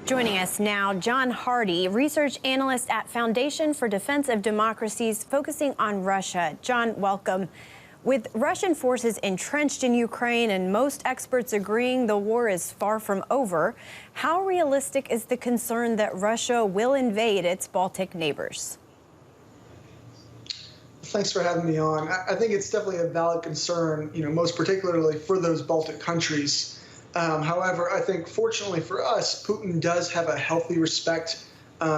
Joining us now, John Hardy, research analyst at Foundation for Defense of Democracies, focusing on Russia. John, welcome. With Russian forces entrenched in Ukraine and most experts agreeing the war is far from over, how realistic is the concern that Russia will invade its Baltic neighbors? Thanks for having me on. I think it's definitely a valid concern, most particularly for those Baltic countries. However, I think fortunately for us, Putin does have a healthy respect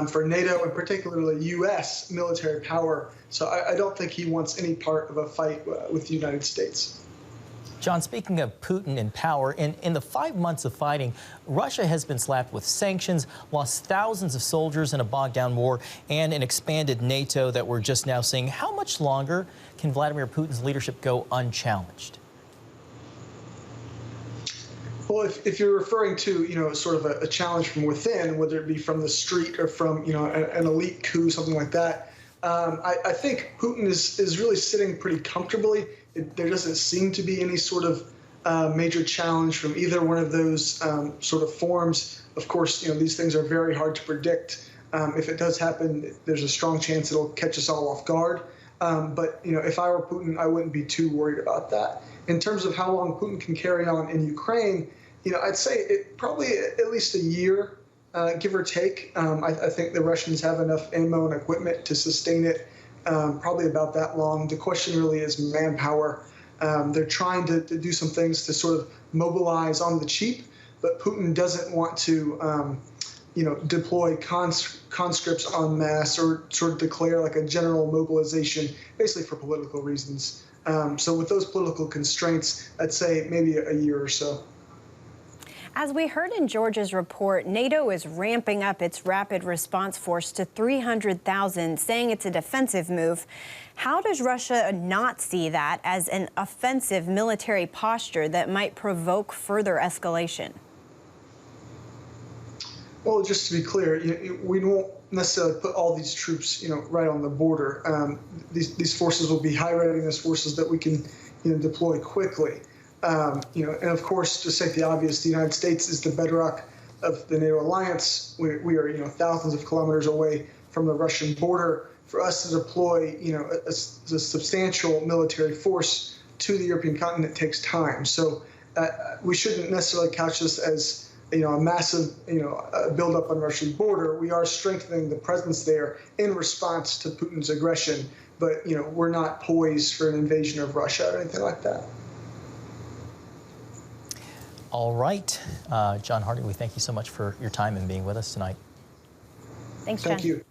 for NATO and particularly U.S. military power. So I don't think he wants any part of a fight with the United States. John, speaking of Putin and power, in the 5 months of fighting, Russia has been slapped with sanctions, lost thousands of soldiers in a bogged-down war, and an expanded NATO that we're just now seeing. How much longer can Vladimir Putin's leadership go unchallenged? Well, if you're referring to, sort of a challenge from within, whether it be from the street or from, an elite coup, something like that, I think Putin is really sitting pretty comfortably. There doesn't seem to be any sort of major challenge from either one of those sort of forms. Of course, these things are very hard to predict. If it does happen, there's a strong chance it'll catch us all off guard. But, if I were Putin, I wouldn't be too worried about that. In terms of how long Putin can carry on in Ukraine, I'd say it probably at least a year, give or take. I think the Russians have enough ammo and equipment to sustain it probably about that long. The question really is manpower. They're trying to do some things to sort of mobilize on the cheap, but Putin doesn't want to deploy conscripts en masse or sort of declare like a general mobilization, basically for political reasons. So with those political constraints, I'd say maybe a year or so. As we heard in George's report, NATO is ramping up its rapid response force to 300,000, saying it's a defensive move. How does Russia not see that as an offensive military posture that might provoke further escalation? Well, just to be clear, we won't necessarily put all these troops, right on the border. These forces will be high readiness forces that we can, deploy quickly. And of course, to state the obvious, the United States is the bedrock of the NATO alliance. We are, thousands of kilometers away from the Russian border. For us to deploy, a substantial military force to the European continent takes time. So we shouldn't necessarily couch this as a massive, buildup on the Russian border. We are strengthening the presence there in response to Putin's aggression, but we're not poised for an invasion of Russia or anything like that. All right, John Hardy, we thank you so much for your time and being with us tonight. Thanks, John. Thank you.